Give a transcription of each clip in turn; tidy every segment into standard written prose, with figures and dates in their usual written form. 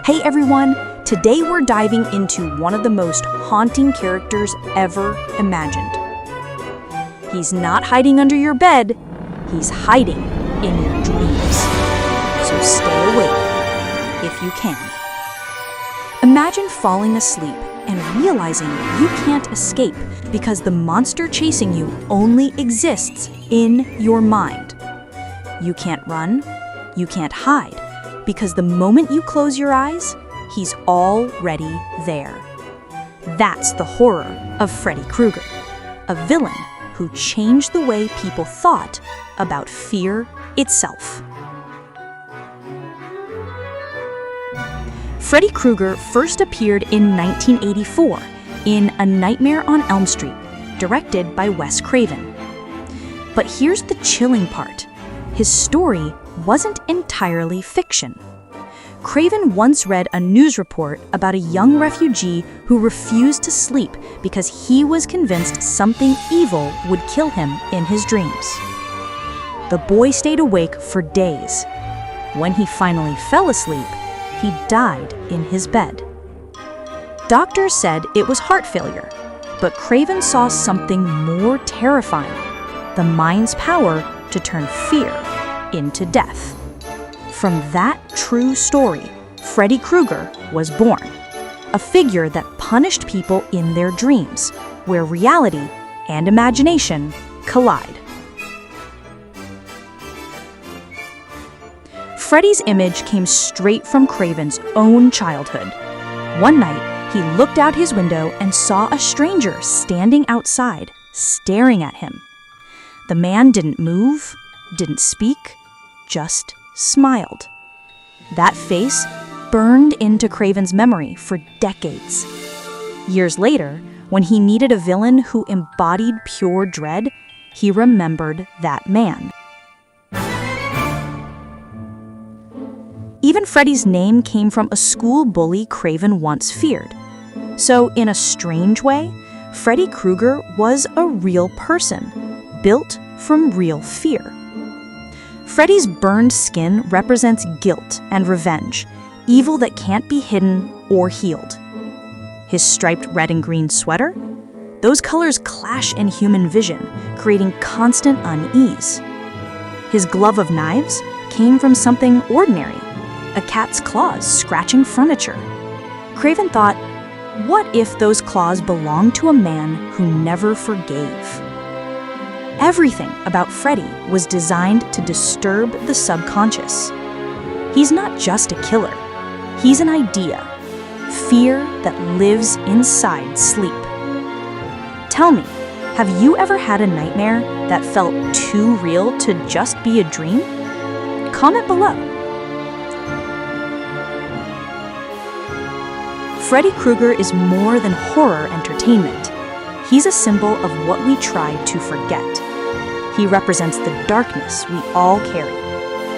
Hey everyone! Today we're diving into one of the most haunting characters ever imagined. He's not hiding under your bed, he's hiding in your dreams. So stay awake if you can. Imagine falling asleep and realizing you can't escape because the monster chasing you only exists in your mind. You can't run, you can't hide, because the moment you close your eyes, he's already there. That's the horror of Freddy Krueger, a villain who changed the way people thought about fear itself. Freddy Krueger first appeared in 1984 in A Nightmare on Elm Street, directed by Wes Craven. But here's the chilling part. His story wasn't entirely fiction. Craven once read a news report about a young refugee who refused to sleep because he was convinced something evil would kill him in his dreams. The boy stayed awake for days. When he finally fell asleep, he died in his bed. Doctors said it was heart failure, but Craven saw something more terrifying: the mind's power to turn fear into death. From that true story, Freddy Krueger was born, a figure that punished people in their dreams, where reality and imagination collide. Freddy's image came straight from Craven's own childhood. One night, he looked out his window and saw a stranger standing outside, staring at him. The man didn't move, didn't speak, just smiled. That face burned into Craven's memory for decades. Years later, when he needed a villain who embodied pure dread, he remembered that man. Even Freddy's name came from a school bully Craven once feared. So, in a strange way, Freddy Krueger was a real person, built from real fear. Freddy's burned skin represents guilt and revenge, evil that can't be hidden or healed. His striped red and green sweater? Those colors clash in human vision, creating constant unease. His glove of knives came from something ordinary: a cat's claws scratching furniture. Craven thought, what if those claws belonged to a man who never forgave? Everything about Freddy was designed to disturb the subconscious. He's not just a killer, he's an idea, fear that lives inside sleep. Tell me, have you ever had a nightmare that felt too real to just be a dream? Comment below. Freddy Krueger is more than horror entertainment. He's a symbol of what we try to forget. He represents the darkness we all carry: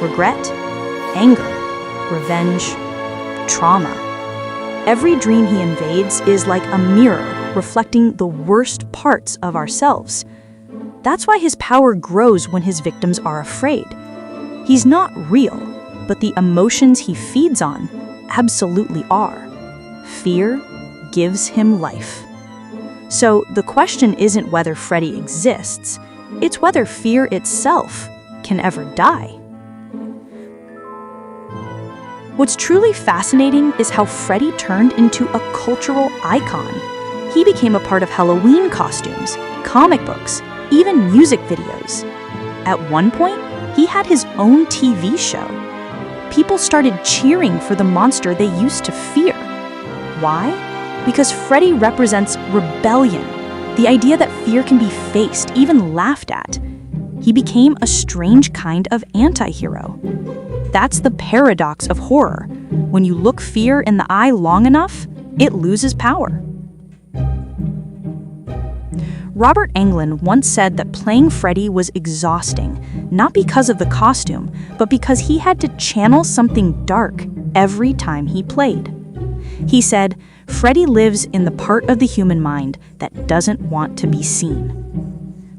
regret, anger, revenge, trauma. Every dream he invades is like a mirror reflecting the worst parts of ourselves. That's why his power grows when his victims are afraid. He's not real, but the emotions he feeds on absolutely are. Fear gives him life. So the question isn't whether Freddy exists, it's whether fear itself can ever die. What's truly fascinating is how Freddy turned into a cultural icon. He became a part of Halloween costumes, comic books, even music videos. At one point, he had his own TV show. People started cheering for the monster they used to fear. Why? Because Freddy represents rebellion, the idea that fear can be faced, even laughed at. He became a strange kind of anti-hero. That's the paradox of horror. When you look fear in the eye long enough, it loses power. Robert Englund once said that playing Freddy was exhausting, not because of the costume, but because he had to channel something dark every time he played. He said, Freddy lives in the part of the human mind that doesn't want to be seen.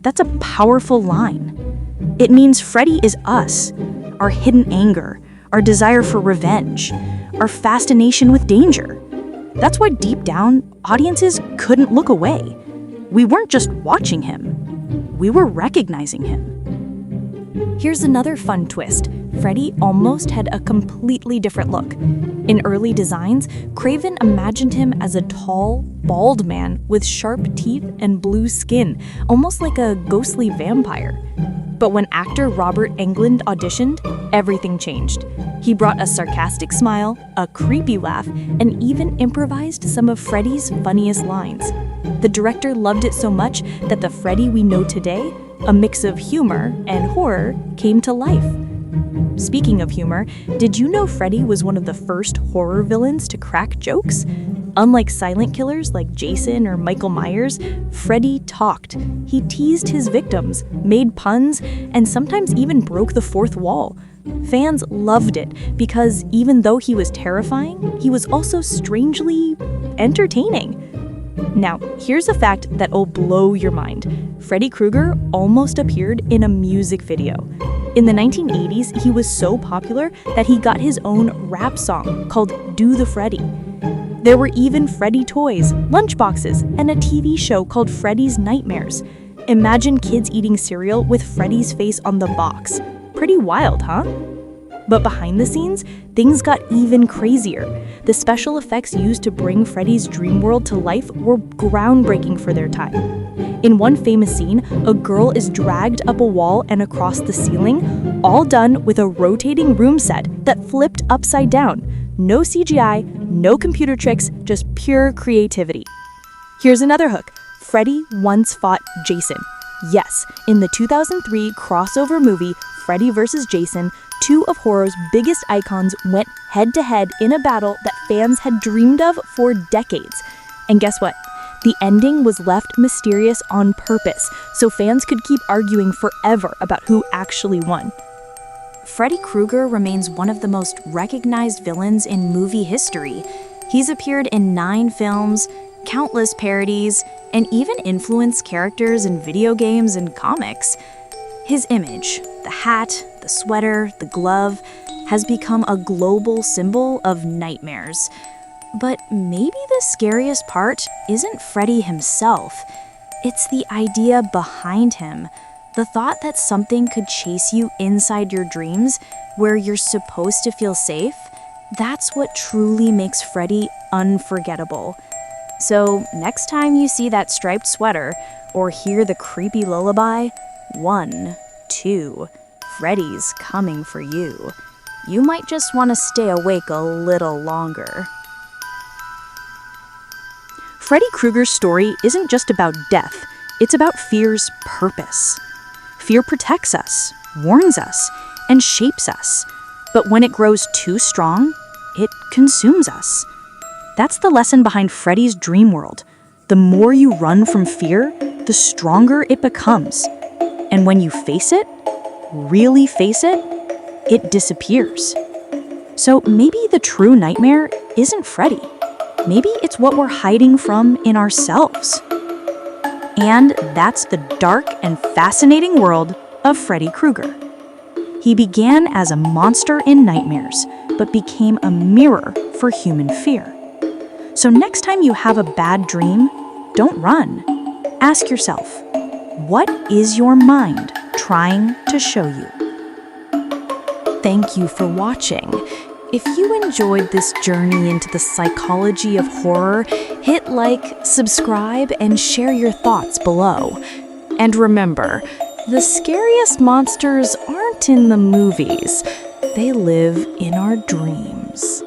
That's a powerful line. It means Freddy is us, our hidden anger, our desire for revenge, our fascination with danger. That's why deep down, audiences couldn't look away. We weren't just watching him, we were recognizing him. Here's another fun twist. Freddy almost had a completely different look. In early designs, Craven imagined him as a tall, bald man with sharp teeth and blue skin, almost like a ghostly vampire. But when actor Robert Englund auditioned, everything changed. He brought a sarcastic smile, a creepy laugh, and even improvised some of Freddy's funniest lines. The director loved it so much that the Freddy we know today, a mix of humor and horror, came to life. Speaking of humor, did you know Freddy was one of the first horror villains to crack jokes? Unlike silent killers like Jason or Michael Myers, Freddy talked. He teased his victims, made puns, and sometimes even broke the fourth wall. Fans loved it because even though he was terrifying, he was also strangely entertaining. Now, here's a fact that'll blow your mind. Freddy Krueger almost appeared in a music video. In the 1980s, he was so popular that he got his own rap song called Do the Freddy. There were even Freddy toys, lunchboxes, and a TV show called Freddy's Nightmares. Imagine kids eating cereal with Freddy's face on the box. Pretty wild, huh? But behind the scenes, things got even crazier. The special effects used to bring Freddy's dream world to life were groundbreaking for their time. In one famous scene, a girl is dragged up a wall and across the ceiling, all done with a rotating room set that flipped upside down. No CGI, no computer tricks, just pure creativity. Here's another hook. Freddy once fought Jason. Yes, in the 2003 crossover movie Freddy vs. Jason, two of horror's biggest icons went head-to-head in a battle that fans had dreamed of for decades. And guess what? The ending was left mysterious on purpose, so fans could keep arguing forever about who actually won. Freddy Krueger remains one of the most recognized villains in movie history. He's appeared in 9 films, countless parodies, and even influenced characters in video games and comics. His image, the hat, the sweater, the glove, has become a global symbol of nightmares. But maybe the scariest part isn't Freddy himself. It's the idea behind him. The thought that something could chase you inside your dreams, where you're supposed to feel safe, that's what truly makes Freddy unforgettable. So next time you see that striped sweater or hear the creepy lullaby, 1, 2, Freddy's coming for you. You might just want to stay awake a little longer. Freddy Krueger's story isn't just about death, it's about fear's purpose. Fear protects us, warns us, and shapes us. But when it grows too strong, it consumes us. That's the lesson behind Freddy's dream world. The more you run from fear, the stronger it becomes. And when you face it, really face it, it disappears. So maybe the true nightmare isn't Freddy. Maybe it's what we're hiding from in ourselves. And that's the dark and fascinating world of Freddy Krueger. He began as a monster in nightmares, but became a mirror for human fear. So next time you have a bad dream, don't run. Ask yourself, what is your mind trying to show you? Thank you for watching. If you enjoyed this journey into the psychology of horror, hit like, subscribe, and share your thoughts below. And remember, the scariest monsters aren't in the movies. They live in our dreams.